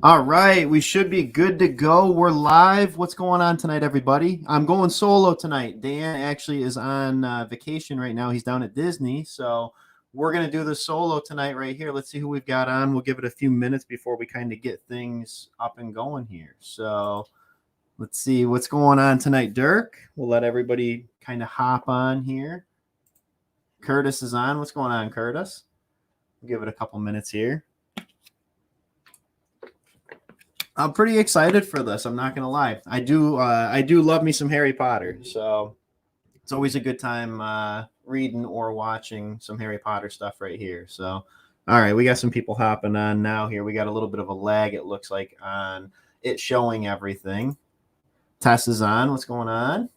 All right, we should be good to go. We're live. What's going on tonight, everybody? I'm going solo tonight. Dan actually is on vacation right now. He's down at Disney, so we're going to do the solo tonight right here. Let's see who we've got on. We'll give it a few minutes before we kind of get things up and going here. So let's see what's going on tonight, Dirk. We'll let everybody kind of hop on here. Curtis is on. What's going on, Curtis? We'll give it a couple minutes here. I'm pretty excited for this. I'm not gonna lie. I do love me some Harry Potter, so it's always a good time reading or watching some Harry Potter stuff right here. So, all right, we got some people hopping on now. Here we got a little bit of a lag. It looks like on it showing everything. Tess is on. What's going on?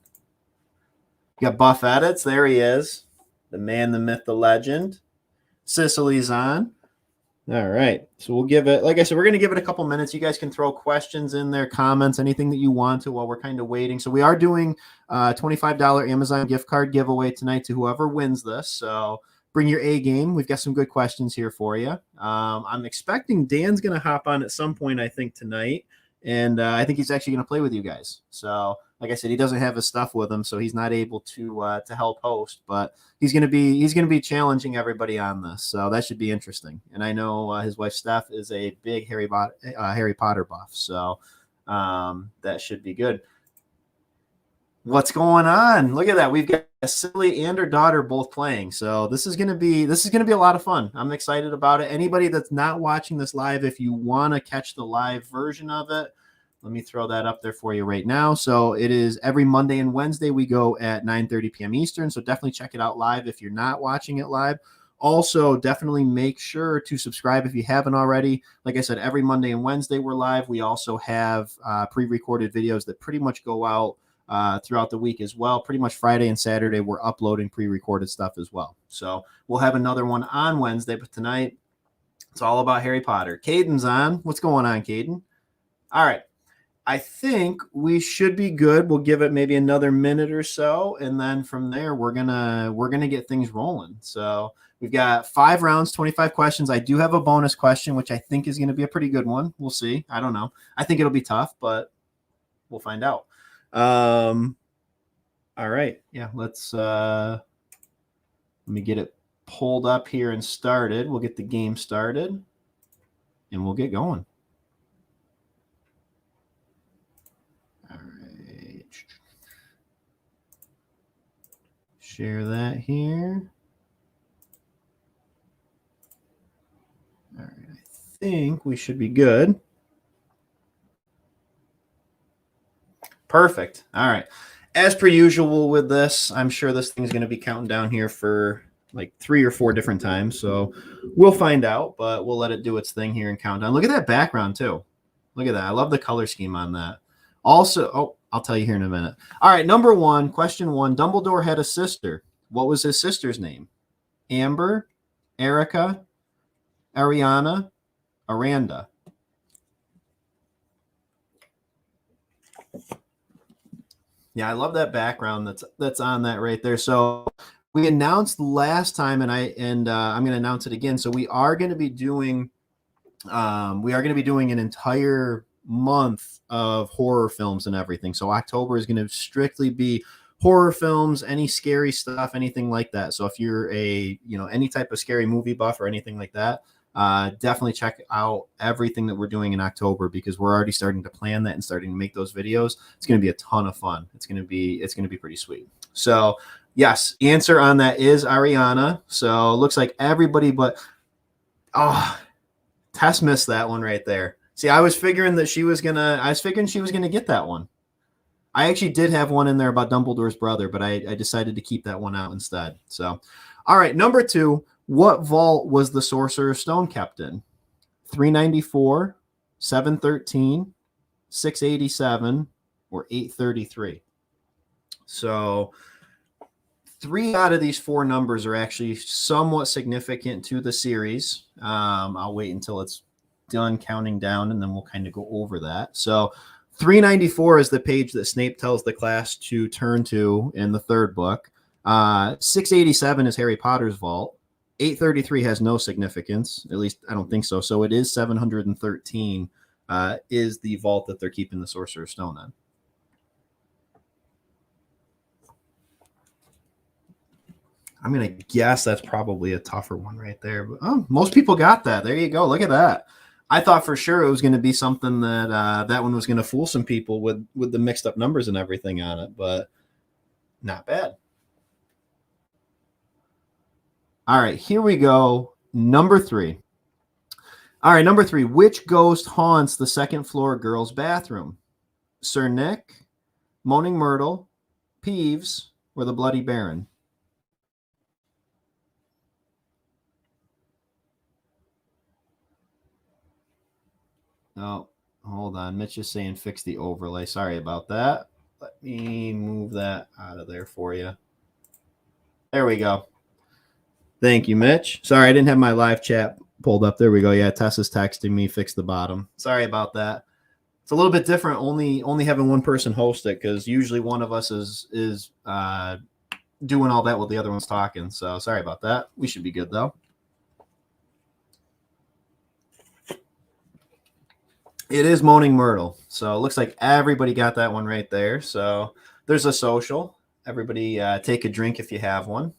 You got Buff Edits. There he is, the man, the myth, the legend. Cicely's on. All right. So we'll give it, like I said, we're going to give it a couple minutes. You guys can throw questions in there, comments, anything that you want to while we're kind of waiting. So we are doing a $25 Amazon gift card giveaway tonight to whoever wins this. So bring your A game. We've got some good questions here for you. I'm expecting Dan's going to hop on at some point, I think, tonight. And I think he's actually going to play with you guys. So like I said, he doesn't have his stuff with him, so he's not able to help host. But he's going to be challenging everybody on this, so that should be interesting. And I know his wife Steph is a big Harry Potter buff, so that should be good. What's going on? Look at that. We've got Silly and her daughter both playing, so this is gonna be a lot of fun. I'm excited about it. Anybody that's not watching this live, if you want to catch the live version of it, let me throw that up there for you right now. So it is every Monday and Wednesday. We go at 9:30 p.m. Eastern. So definitely check it out live if you're not watching it live. Also, definitely make sure to subscribe if you haven't already. Like I said, every Monday and Wednesday we're live. We also have pre-recorded videos that pretty much go out throughout the week as well. Pretty much Friday and Saturday we're uploading pre-recorded stuff as well. So we'll have another one on Wednesday, but tonight it's all about Harry Potter. Caden's on. What's going on, Caden? All right. I think we should be good. We'll give it maybe another minute or so, and then from there we're gonna get things rolling. So we've got 5 rounds, 25 questions. I do have a bonus question, which I think is going to be a pretty good one. We'll see. I don't know. I think it'll be tough, but we'll find out. All right. Yeah, let's let me get it pulled up here and started. We'll get the game started, and we'll get going. Share that here. All right, I think we should be good. Perfect. All right. As per usual with this, I'm sure this thing's going to be counting down here for like 3 or 4 different times. So we'll find out, but we'll let it do its thing here and count down. Look at that background too. Look at that. I love the color scheme on that. Also, I'll tell you here in a minute. All right, number 1, question 1. Dumbledore had a sister. What was his sister's name? Amber, Erica, Ariana, Aranda. Yeah, I love that background that's on that right there. So we announced last time, and I'm going to announce it again. So we are going to be doing an entire month of horror films and everything. So October is going to strictly be horror films, any scary stuff, anything like that. So if you're any type of scary movie buff or anything like that, definitely check out everything that we're doing in October, because we're already starting to plan that and starting to make those videos. It's going to be a ton of fun. It's going to be pretty sweet. So yes, answer on that is Ariana. So it looks like everybody, but Tess missed that one right there. See, I was figuring she was gonna get that one. I actually did have one in there about Dumbledore's brother, but I decided to keep that one out instead. So, all right, number 2. What vault was the Sorcerer's Stone kept in? 394, 713, 687, or 833? So 3 out of these 4 numbers are actually somewhat significant to the series. I'll wait until it's done counting down, and then we'll kind of go over that. So 394 is the page that Snape tells the class to turn to in the 3rd book. 687 is Harry Potter's vault. 833 has no significance. At least I don't think so. So it is 713 is the vault that they're keeping the Sorcerer's Stone in. I'm going to guess that's probably a tougher one right there. But, most people got that. There you go. Look at that. I thought for sure it was going to be something that that one was going to fool some people with the mixed up numbers and everything on it, but not bad. All right, here we go. Number 3. All right, number 3. Which ghost haunts the second floor girls' bathroom? Sir Nick, Moaning Myrtle, Peeves, or the Bloody Baron? Oh, hold on. Mitch is saying fix the overlay. Sorry about that. Let me move that out of there for you. There we go. Thank you, Mitch. Sorry, I didn't have my live chat pulled up. There we go. Yeah, Tessa's texting me, fix the bottom. Sorry about that. It's a little bit different only having one person host it, because usually one of us is doing all that while the other one's talking. So sorry about that. We should be good, though. It is Moaning Myrtle. So it looks like everybody got that one right there. So there's a social. Everybody take a drink if you have one.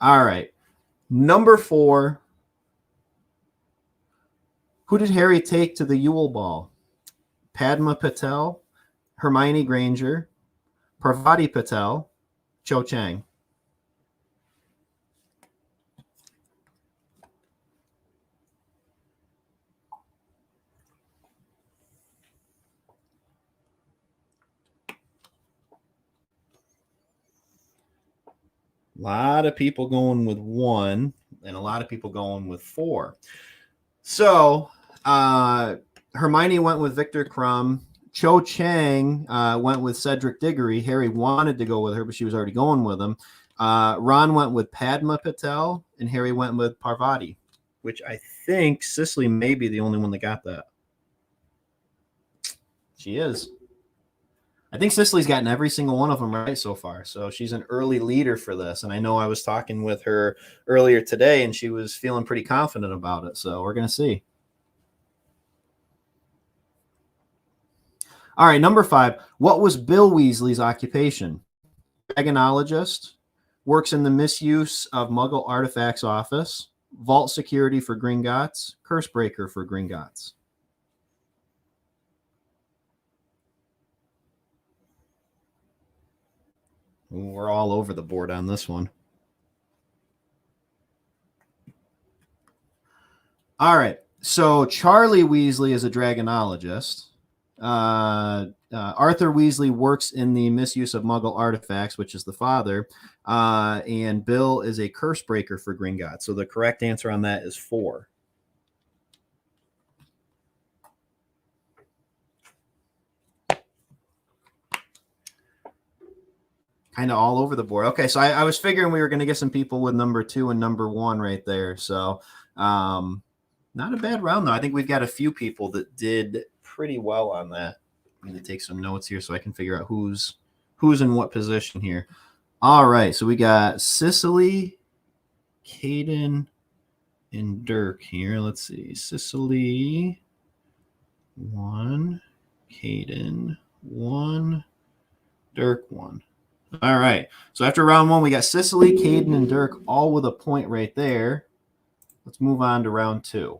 All right. Number 4. Who did Harry take to the Yule Ball? Padma Patel, Hermione Granger, Parvati Patel, Cho Chang. A lot of people going with 1 and a lot of people going with 4. So Hermione went with Victor Crumb. Cho Chang went with Cedric Diggory. Harry wanted to go with her, but she was already going with him. Ron went with Padma Patel, and Harry went with Parvati, which I think Cicely may be the only one that got that. She is. I think Cicely's gotten every single one of them right so far. So she's an early leader for this. And I know I was talking with her earlier today, and she was feeling pretty confident about it. So we're going to see. All right, number 5. What was Bill Weasley's occupation? Dragonologist, works in the misuse of Muggle artifacts office, vault security for Gringotts, Cursebreaker for Gringotts. We're all over the board on this one. All right. So Charlie Weasley is a dragonologist. Arthur Weasley works in the misuse of Muggle artifacts, which is the father. And Bill is a Cursebreaker for Gringotts. So the correct answer on that is 4. Kind of all over the board. Okay, so I was figuring we were going to get some people with number 2 and number 1 right there. So not a bad round, though. I think we've got a few people that did pretty well on that. I'm going to take some notes here so I can figure out who's in what position here. All right, so we got Cicely, Caden, and Dirk here. Let's see. Cicely, 1. Caden, 1. Dirk, 1. All right. So after round 1, we got Cicely, Caden, and Dirk all with a point right there. Let's move on to round 2.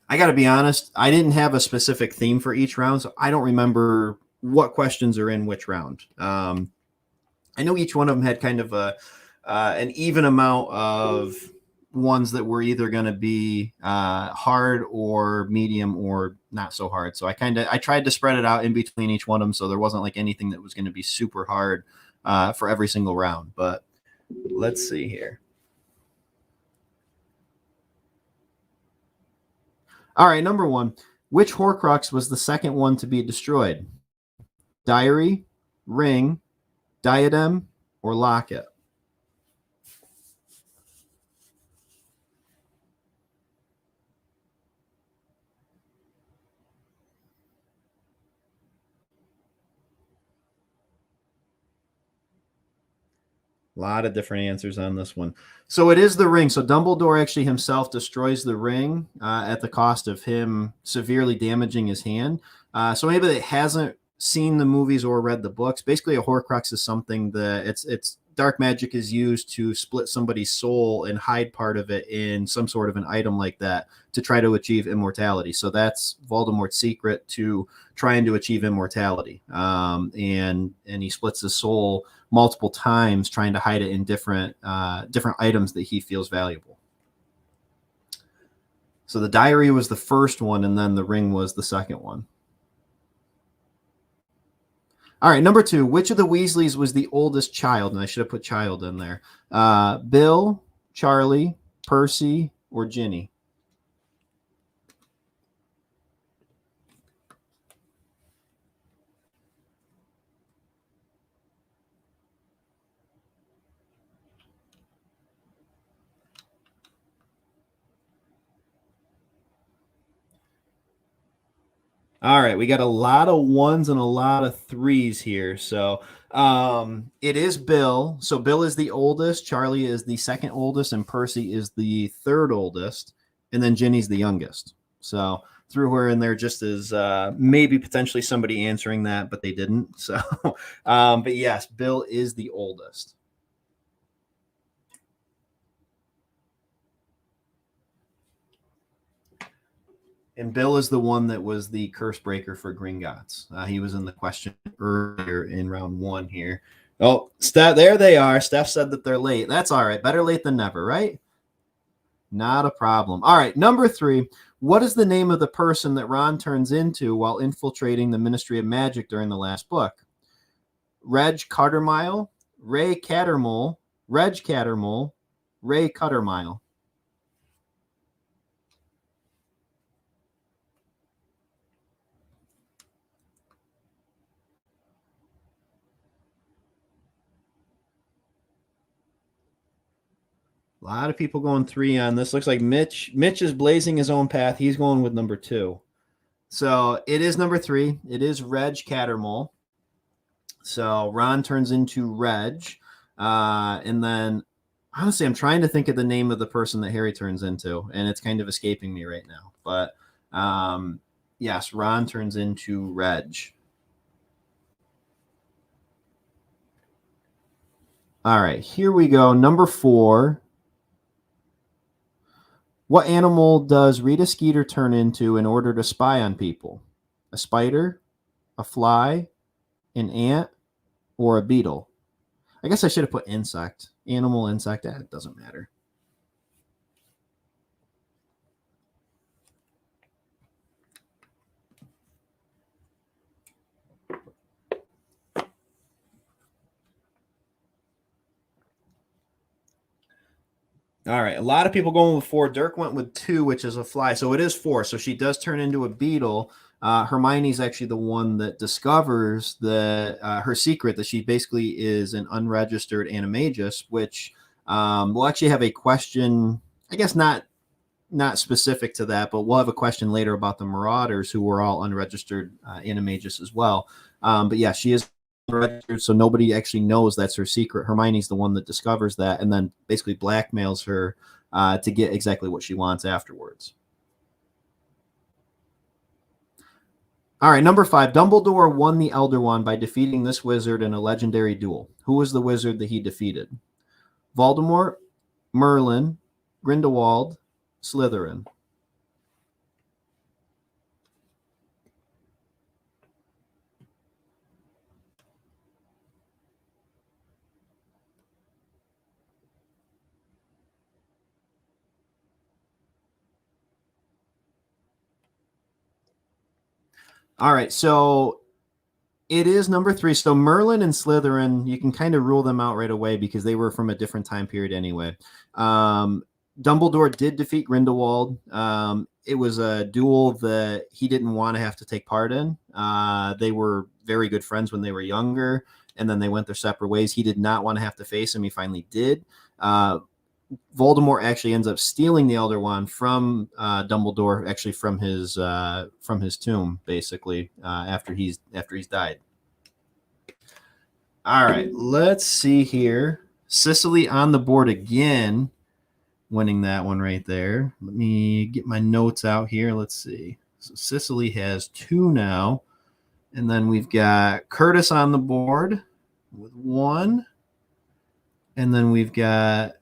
I got to be honest, I didn't have a specific theme for each round, so I don't remember what questions are in which round. I know each one of them had kind of an even amount of ones that were either going to be hard or medium or not so hard. So I tried to spread it out in between each one of them, so there wasn't like anything that was going to be super hard for every single round. But let's see here. All right, number 1. Which Horcrux was the second one to be destroyed? Diary, ring, diadem, or locket? A lot of different answers on this one. So it is the ring. So Dumbledore actually himself destroys the ring at the cost of him severely damaging his hand. So maybe it hasn't seen the movies or read the books. Basically, a Horcrux is something that it's dark magic is used to split somebody's soul and hide part of it in some sort of an item like that to try to achieve immortality. So that's Voldemort's secret to trying to achieve immortality. And he splits his soul multiple times trying to hide it in different items that he feels valuable. So the diary was the first one, and then the ring was the second one. All right, number 2. Which of the Weasleys was the oldest child? And I should have put child in there. Bill, Charlie, Percy, or Ginny? All right, we got a lot of 1s and a lot of 3s here. So it is Bill. So Bill is the oldest, Charlie is the second oldest, and Percy is the third oldest, and then Ginny's the youngest. So threw her in there just as maybe potentially somebody answering that, but they didn't. So, but yes, Bill is the oldest. And Bill is the one that was the curse breaker for Gringotts. He was in the question earlier in round 1 here. Oh, Steph, there they are. Steph said that they're late. That's all right. Better late than never, right? Not a problem. All right, number 3. What is the name of the person that Ron turns into while infiltrating the Ministry of Magic during the last book? Reg Cuttermile, Ray Cattermole, Reg Cattermole, Ray Cuttermile. A lot of people going 3 on this. Looks like Mitch is blazing his own path. He's going with number 2. So it is number 3. It is Reg Cattermole. So Ron turns into Reg. And then, honestly, I'm trying to think of the name of the person that Harry turns into, and it's kind of escaping me right now. But yes, Ron turns into Reg. All right, here we go. Number 4. What animal does Rita Skeeter turn into in order to spy on people? A spider, a fly, an ant, or a beetle? I guess I should have put insect. Animal, insect, it doesn't matter. All right, a lot of people going with 4. Dirk went with 2, which is a fly. So it is 4. So she does turn into a beetle. Hermione's actually the one that discovers her secret, that she basically is an unregistered animagus, which we'll actually have a question, I guess not specific to that, but we'll have a question later about the Marauders, who were all unregistered animagus as well. But yeah, she is registered, so nobody actually knows that's her secret. Hermione's the one that discovers that and then basically blackmails her to get exactly what she wants afterwards. All right, number 5. Dumbledore won the Elder Wand by defeating this wizard in a legendary duel. Who was the wizard that he defeated? Voldemort, Merlin, Grindelwald, Slytherin. All right, so it is number 3. So Merlin and Slytherin, you can kind of rule them out right away because they were from a different time period anyway. Dumbledore did defeat Grindelwald. It was a duel that he didn't want to have to take part in. They were very good friends when they were younger, and then they went their separate ways. He did not want to have to face him. He finally did. Voldemort actually ends up stealing the Elder Wand from Dumbledore, actually from his tomb, basically after he's died. All right, let's see here. Sicily on the board again, winning that one right there. Let me get my notes out here. Let's see. So Sicily has 2 now. And then we've got Curtis on the board with 1. And then we've got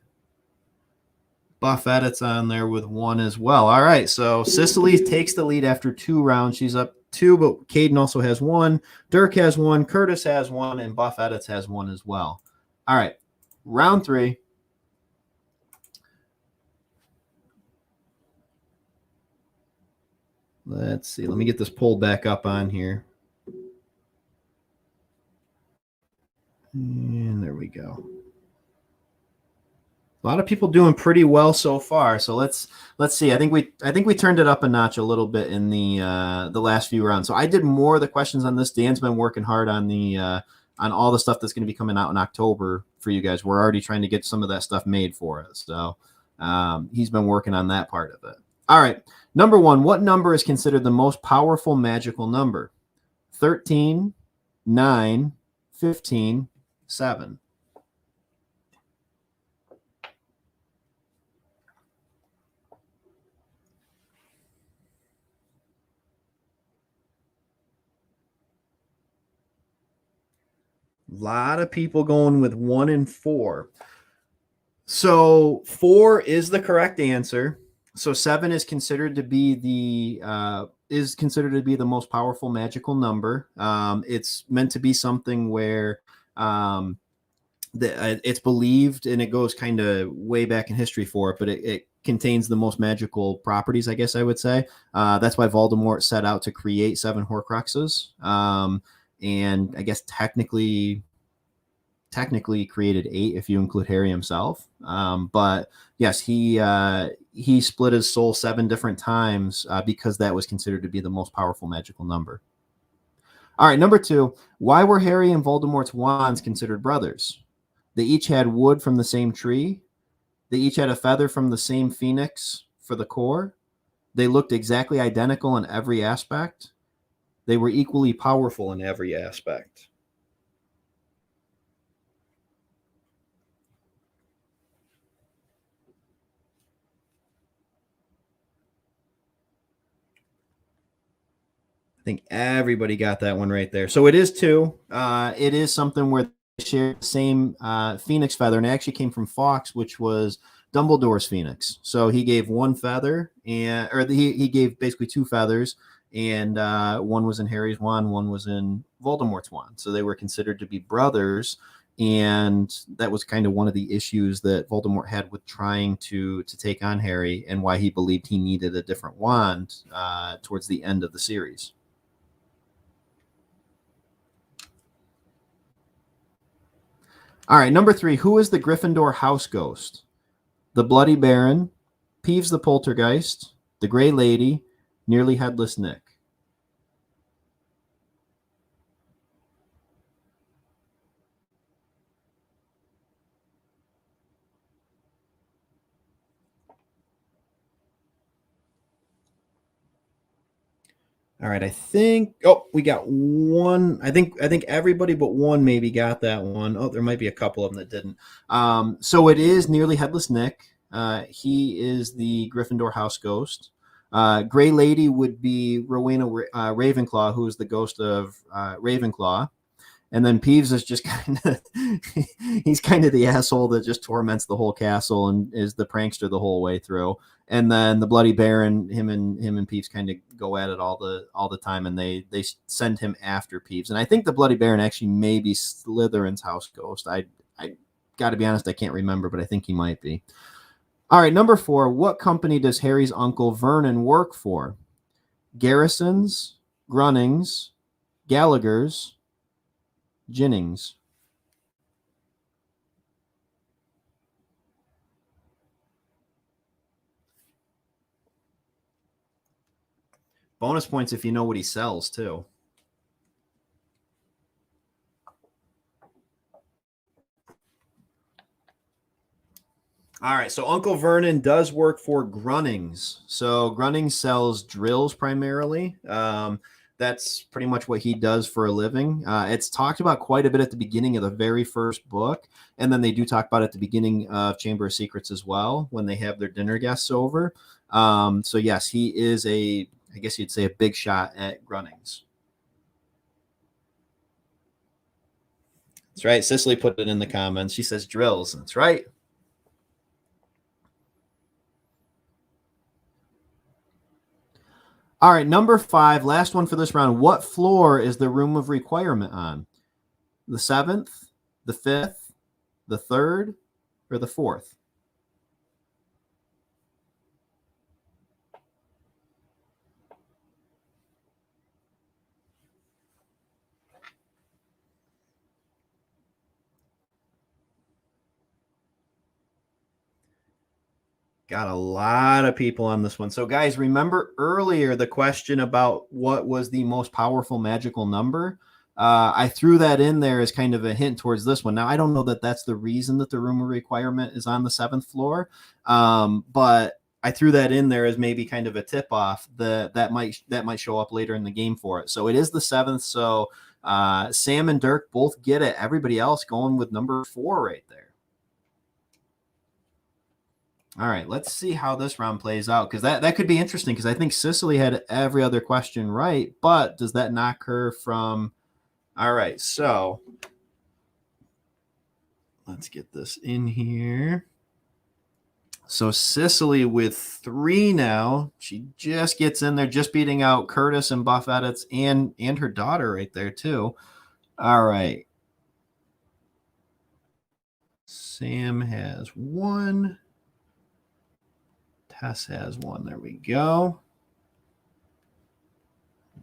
Buff Edits on there with 1 as well. All right, so Sicily takes the lead after 2 rounds. She's up 2, but Caden also has 1. Dirk has 1. Curtis has 1. And Buff Edits has 1 as well. All right, round 3. Let's see. Let me get this pulled back up on here. And there we go. A lot of people doing pretty well so far. So let's see. I think we turned it up a notch a little bit in the last few rounds. So I did more of the questions on this. Dan's been working hard on the on all the stuff that's going to be coming out in October for you guys. We're already trying to get some of that stuff made for us. So he's been working on that part of it. All right. Number 1, what number is considered the most powerful magical number? 13, 9, 15, 7. A lot of people going with 1 and 4. So 4 is the correct answer. So 7 is considered to be the most powerful magical number. It's meant to be something where it's believed, and it goes kind of way back in history for it, but it contains the most magical properties, I guess I would say. That's why Voldemort set out to create 7 Horcruxes. And I guess technically created 8 if you include Harry himself. But yes, he split his soul 7 different times because that was considered to be the most powerful magical number. All right, number 2, why were Harry and Voldemort's wands considered brothers? They each had wood from the same tree. They each had a feather from the same phoenix for the core. They looked exactly identical in every aspect. They were equally powerful in every aspect. I think everybody got that one right there. So it is 2. It is something where they share the same phoenix feather, and it actually came from Fawkes, which was Dumbledore's phoenix. So he gave 1 feather, he gave basically 2 feathers, and 1 was in Harry's wand, 1 was in Voldemort's wand. So they were considered to be brothers, and that was kind of one of the issues that Voldemort had with trying to take on Harry, and why he believed he needed a different wand towards the end of the series. All right, number 3, who is the Gryffindor house ghost? The Bloody Baron, Peeves the Poltergeist, the Grey Lady, Nearly Headless Nick. All right, I think we got 1. I think everybody but 1 maybe got that one. Oh, there might be a couple of them that didn't. So it is Nearly Headless Nick. He is the Gryffindor house ghost. Grey Lady would be Rowena Ravenclaw, who is the ghost of Ravenclaw. And then Peeves is just he's kind of the asshole that just torments the whole castle and is the prankster the whole way through. And then the Bloody Baron, him and Peeves kind of go at it all the time, and they send him after Peeves. And I think the Bloody Baron actually may be Slytherin's house ghost. I got to be honest, I can't remember, but I think he might be. All right, number 4, what company does Harry's uncle Vernon work for? Garrisons, Grunnings, Gallagher's, Jennings. Bonus points if you know what he sells, too. All right, so Uncle Vernon does work for Grunnings. So Grunnings sells drills primarily. That's pretty much what he does for a living. It's talked about quite a bit at the beginning of the very first book, and then they do talk about it at the beginning of Chamber of Secrets as well when they have their dinner guests over. So yes, he is I guess you'd say a big shot at Grunnings. That's right. Cicely put it in the comments. She says drills. That's right. All right, number 5, last one for this round. What floor is the room of requirement on? The 7th, the 5th, the 3rd, or the 4th? Got a lot of people on this one. So, guys, remember earlier the question about what was the most powerful magical number? I threw that in there as kind of a hint towards this one. Now, I don't know that that's the reason that the room of requirement is on the 7th floor, but I threw that in there as maybe kind of a tip off that might show up later in the game for it. So it is the 7th. So Sam and Dirk both get it. Everybody else going with number 4 right there. All right, let's see how this round plays out, because that could be interesting, because I think Cicely had every other question right, but does that knock her from... All right, so let's get this in here. So Cicely with 3 now. She just gets in there, just beating out Curtis and Buff Edits and her daughter right there, too. All right. Sam has 1. Tess has 1. There we go.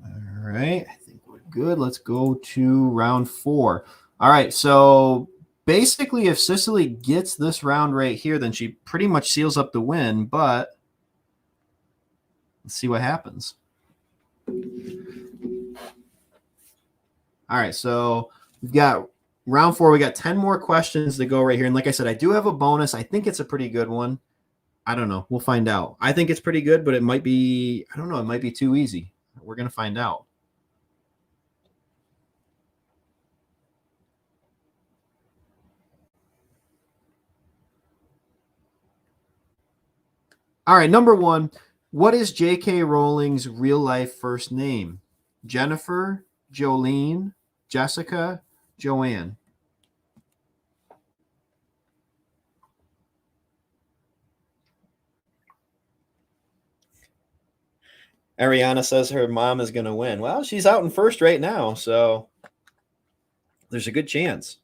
All right. I think we're good. Let's go to round 4. All right. So basically, if Cicely gets this round right here, then she pretty much seals up the win. But let's see what happens. All right. So we've got round 4. We got 10 more questions to go right here. And like I said, I do have a bonus. I think it's a pretty good one. I don't know. We'll find out. I think it's pretty good, but it might be, I don't know, it might be too easy. We're going to find out. All right, number 1. What is J.K. Rowling's real life first name? Jennifer, Jolene, Jessica, Joanne. Ariana says her mom is going to win. Well, she's out in first right now, so there's a good chance.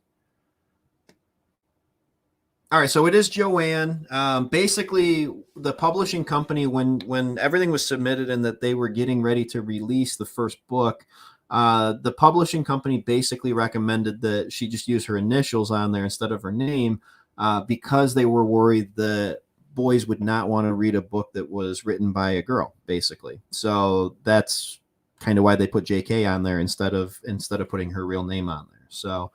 All right, so it is Joanne. Basically, the publishing company, when everything was submitted and that they were getting ready to release the first book, the publishing company basically recommended that she just use her initials on there instead of her name, because they were worried that boys would not want to read a book that was written by a girl, basically. So that's kind of why they put JK on there instead of putting her real name on there. So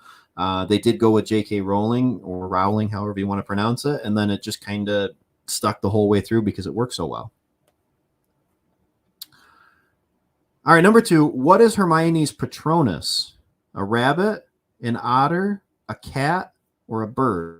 they did go with J.K. Rowling, or Rowling, however you want to pronounce it, and then it just kind of stuck the whole way through because it worked so well. All right, number 2, what is Hermione's patronus? A rabbit, an otter, a cat, or a bird?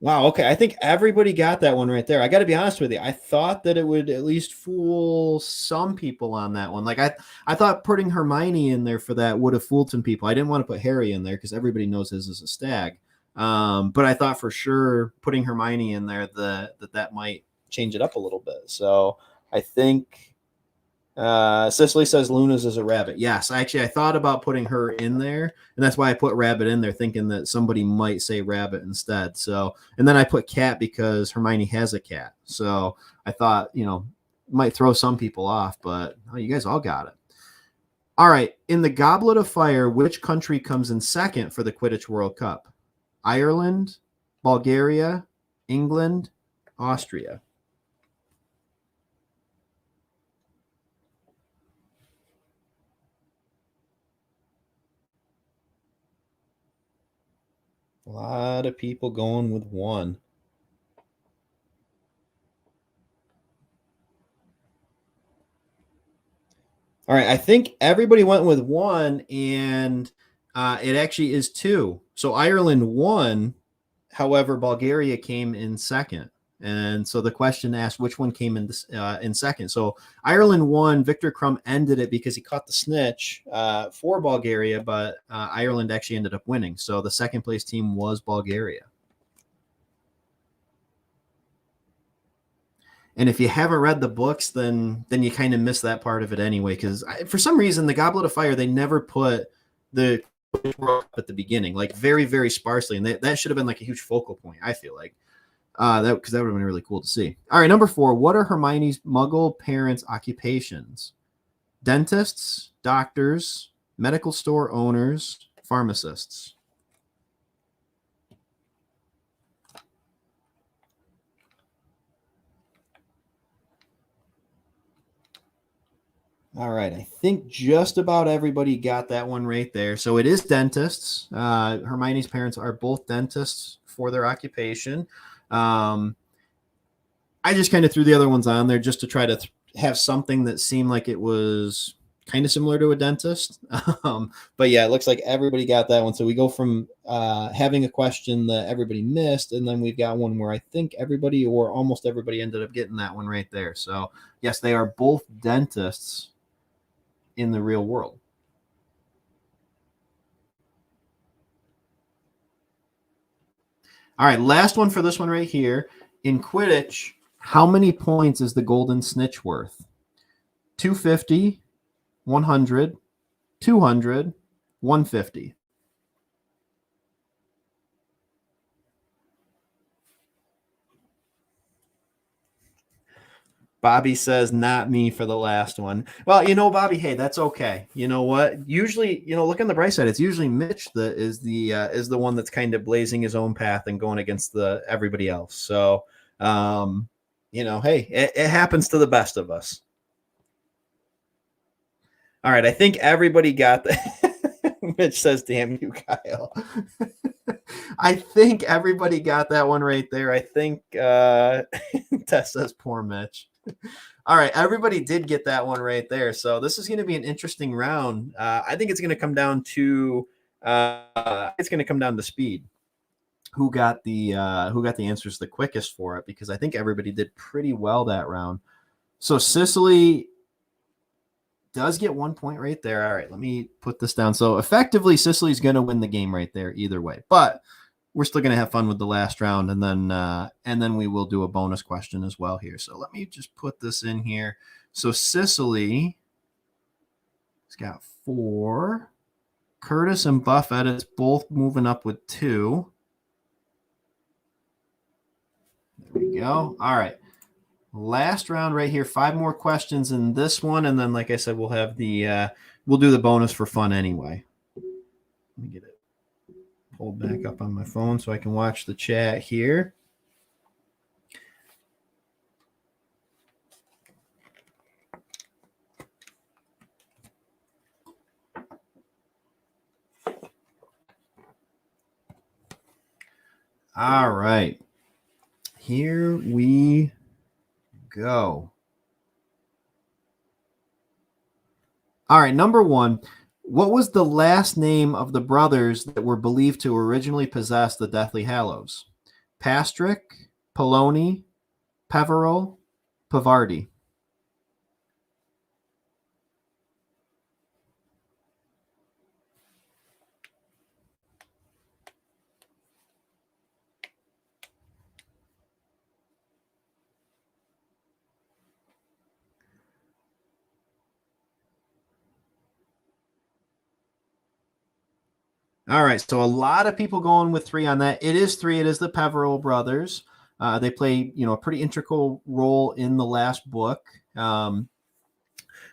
Wow, okay. I think everybody got that one right there. I got to be honest with you. I thought that it would at least fool some people on that one. Like I thought putting Hermione in there for that would have fooled some people. I didn't want to put Harry in there because everybody knows his is a stag. But I thought for sure putting Hermione in there that might change it up a little bit. So I think Cicely says Luna's is a rabbit. Yes, I thought about putting her in there, and that's why I put rabbit in there, thinking that somebody might say rabbit instead. So, and then I put cat because Hermione has a cat. So I thought, might throw some people off, but you guys all got it. All right. In the Goblet of Fire, which country comes in second for the Quidditch World Cup? Ireland, Bulgaria, England, Austria. A lot of people going with 1. All right, I think everybody went with 1, and it actually is 2. So Ireland won. However, Bulgaria came in second. And so the question asked which one came in second. So Ireland won. Victor Crumb ended it because he caught the snitch for Bulgaria, but Ireland actually ended up winning. So the second place team was Bulgaria. And if you haven't read the books, then you kind of miss that part of it anyway. Because for some reason, the Goblet of Fire, they never put the World Cup at the beginning, like very, very sparsely. And that should have been like a huge focal point, I feel like. Because that would have been really cool to see. All right, number 4. What are Hermione's Muggle parents' occupations? Dentists, doctors, medical store owners, pharmacists. All right, I think just about everybody got that one right there. So it is dentists. Hermione's parents are both dentists for their occupation. I just kind of threw the other ones on there just to try to have something that seemed like it was kind of similar to a dentist. But yeah, it looks like everybody got that one. So we go from having a question that everybody missed, and then we've got one where I think everybody or almost everybody ended up getting that one right there. So yes, they are both dentists in the real world. All right, last one for this one right here. In Quidditch, how many points is the Golden Snitch worth? 250, 100, 200, 150. Bobby says, not me for the last one. Well, Bobby, hey, that's okay. You know what? Usually, look on the bright side. It's usually Mitch that is the one that's kind of blazing his own path and going against everybody else. So, hey, it happens to the best of us. All right, I think everybody got that. Mitch says, damn you, Kyle. I think everybody got that one right there. I think Tess says, poor Mitch. All right, everybody did get that one right there. So this is going to be an interesting round. I think it's going to come down to speed. Who got the answers the quickest for it? Because I think everybody did pretty well that round. So Sicily does get 1 point right there. All right, let me put this down. So effectively, Sicily's going to win the game right there either way. But we're still going to have fun with the last round, and then we will do a bonus question as well here. So let me just put this in here. So Sicily has got 4. Curtis and Buffett is both moving up with 2. There we go. All right. Last round right here. 5 more questions in this one, and then, like I said, we'll have we'll do the bonus for fun anyway. Let me get it pulled back up on my phone so I can watch the chat here. All right. Here we go. All right, number 1. What was the last name of the brothers that were believed to originally possess the Deathly Hallows? Pastrick, Poloni, Peveril, Pavardi. All right, so a lot of people going with 3 on that. It is 3. It is the Peveril brothers. They play, a pretty integral role in the last book.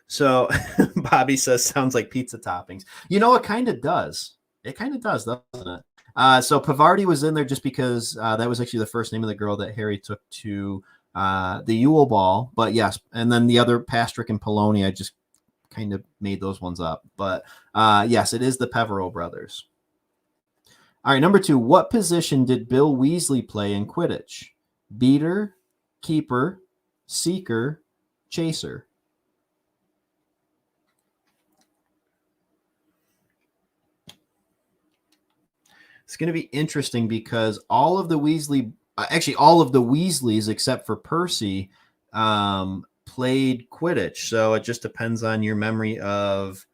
So Bobby says, sounds like pizza toppings. It kind of does. It kind of does, doesn't it? So Pavardi was in there just because that was actually the first name of the girl that Harry took to the Yule Ball. But yes, and then the other Pastrick and Poloni, I just kind of made those ones up. But yes, it is the Peveril brothers. All right, number 2. What position did Bill Weasley play in Quidditch? Beater, keeper, seeker, chaser. It's going to be interesting because all of the Weasleys, except for Percy, played Quidditch. So it just depends on your memory of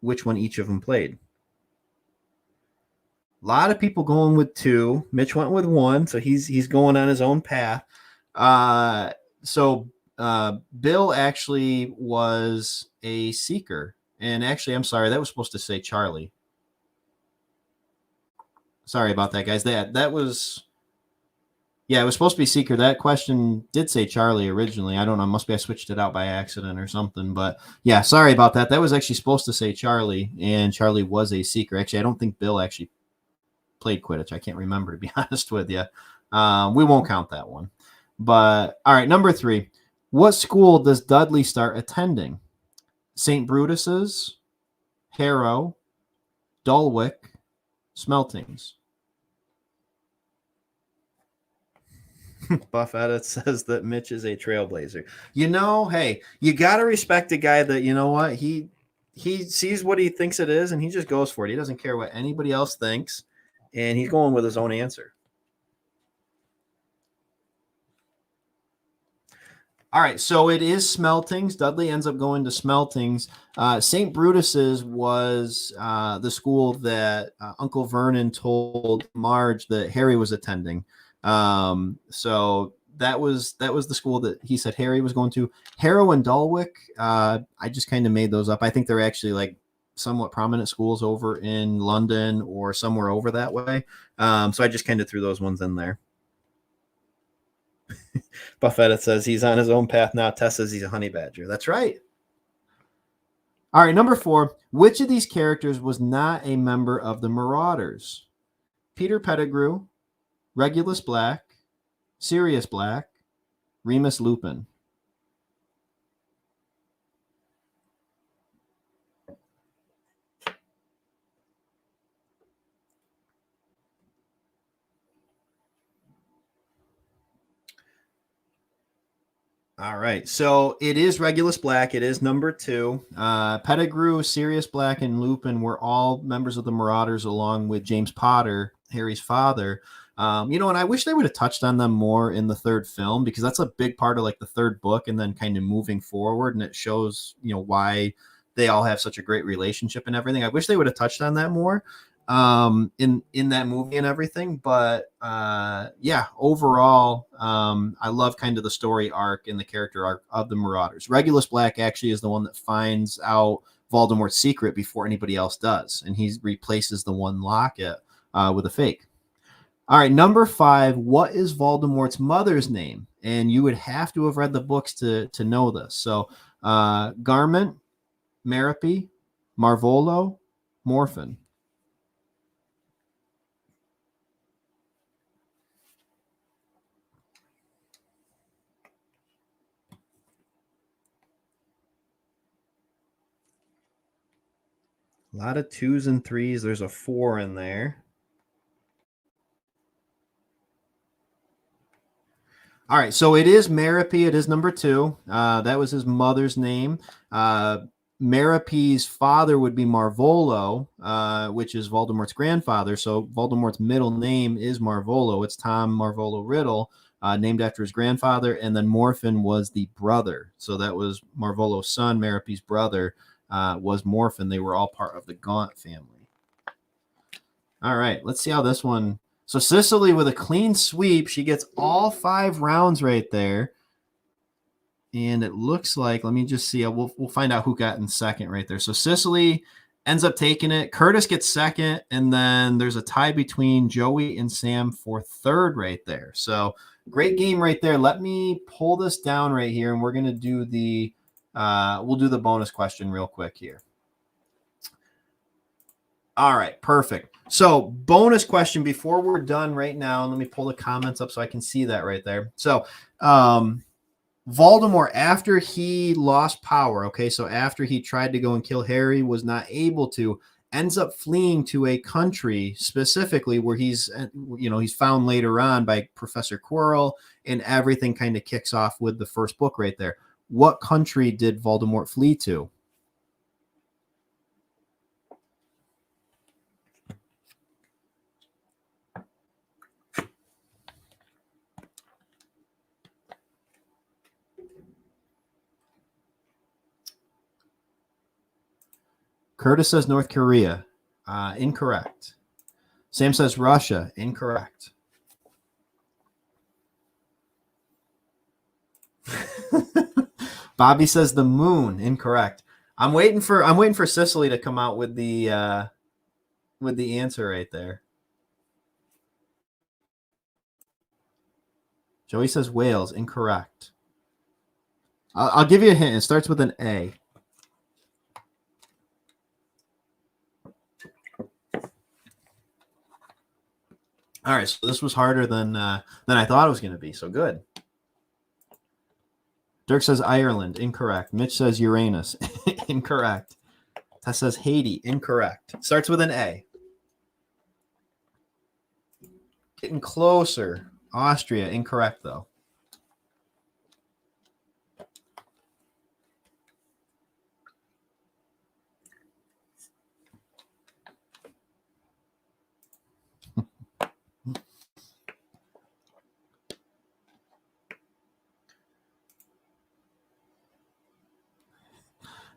which one each of them played. A lot of people going with 2. Mitch went with 1, so he's going on his own path. So Bill actually was a seeker. And actually, I'm sorry, that was supposed to say Charlie. Sorry about that, guys. That was, yeah, it was supposed to be seeker. That question did say Charlie originally. I don't know. Must be I switched it out by accident or something. But yeah, sorry about that. That was actually supposed to say Charlie, and Charlie was a seeker. Actually, I don't think Bill actually played Quidditch. I can't remember, to be honest with you. We won't count that one. But all right, number 3. What school does Dudley start attending? St. Brutus's, Harrow, Dulwich, Smeltings. Buff Edit says that Mitch is a trailblazer. Hey, you got to respect a guy that, you know what, he sees what he thinks it is, and he just goes for it. He doesn't care what anybody else thinks, and he's going with his own answer. All right, so it is Smeltings. Dudley ends up going to Smeltings. St. Brutus's was the school that Uncle Vernon told Marge that Harry was attending. So that was the school that he said Harry was going to. Harrow and Dulwich, I just kind of made those up. I think they're actually like somewhat prominent schools over in London or somewhere over that way. So I just kind of threw those ones in there. Buffett says he's on his own path now. Tess says he's a honey badger. That's right. All right, number 4. Which of these characters was not a member of the Marauders? Peter Pettigrew, Regulus Black, Sirius Black, Remus Lupin. All right, so it is Regulus Black. It is number 2. Pettigrew, Sirius Black, and Lupin were all members of the Marauders, along with James Potter, Harry's father. And I wish they would have touched on them more in the 3rd film, because that's a big part of like the 3rd book, and then kind of moving forward, and it shows why they all have such a great relationship and everything. I wish they would have touched on that more in that movie and everything. But yeah, overall, I love kind of the story arc and the character arc of the Marauders. Regulus Black actually is the one that finds out Voldemort's secret before anybody else does, and he replaces the one locket with a fake. All right, number 5. What is Voldemort's mother's name? And you would have to have read the books to know this. So Garment, Merope, Marvolo, Morphin. A lot of 2s and 3s. There's a 4 in there. All right, so it is Merope. It is number 2. That was his mother's name. Merope's father would be Marvolo, which is Voldemort's grandfather. So Voldemort's middle name is Marvolo. It's Tom Marvolo Riddle, named after his grandfather. And then Morphin was the brother. So that was Marvolo's son. Merope's brother was Morphin. They were all part of the Gaunt family. All right, let's see how this one. So Cicely with a clean sweep. She gets all 5 rounds right there. And it looks like, let me just see. We'll find out who got in second right there. So Cicely ends up taking it. Curtis gets second. And then there's a tie between Joey and Sam for 3rd right there. So great game right there. Let me pull this down right here. And we're going to do we'll do the bonus question real quick here. All right, perfect. So bonus question before we're done right now. Let me pull the comments up so I can see that right there. So Voldemort, after he lost power, okay, so after he tried to go and kill Harry, was not able to, ends up fleeing to a country specifically where he's found later on by Professor Quirrell, and everything kind of kicks off with the first book right there. What country did Voldemort flee to? Curtis says North Korea. Incorrect. Sam says Russia. Incorrect. Bobby says the moon. Incorrect. I'm waiting for Sicily to come out with the answer right there. Joey says Wales. Incorrect. I'll give you a hint. It starts with an A. All right, so this was harder than I thought it was going to be. So good. Dirk says Ireland. Incorrect. Mitch says Uranus. Incorrect. Tess says Haiti. Incorrect. Starts with an A. Getting closer. Austria. Incorrect, though.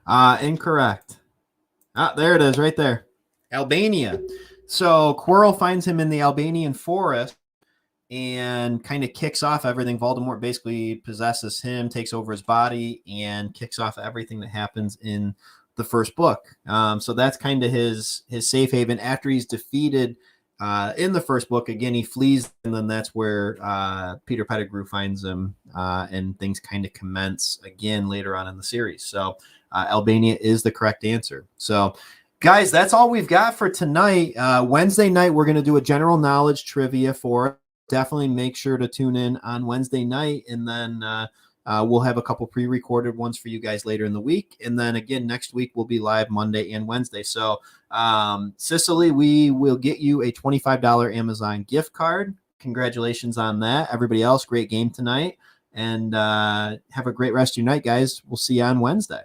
Incorrect. There it is right there. Albania. So Quirrell finds him in the Albanian forest and kind of kicks off everything. Voldemort basically possesses him, takes over his body, and kicks off everything that happens in the first book. So that's kind of his safe haven. After he's defeated in the first book, again, he flees, and then that's where Peter Pettigrew finds him, and things kind of commence again later on in the series. So Albania is the correct answer. So, guys, that's all we've got for tonight. Wednesday night, we're going to do a general knowledge trivia for it. Definitely make sure to tune in on Wednesday night, and then we'll have a couple pre-recorded ones for you guys later in the week. And then again, next week we'll be live Monday and Wednesday. So, Cicely, we will get you a $25 Amazon gift card. Congratulations on that. Everybody else, great game tonight. And have a great rest of your night, guys. We'll see you on Wednesday.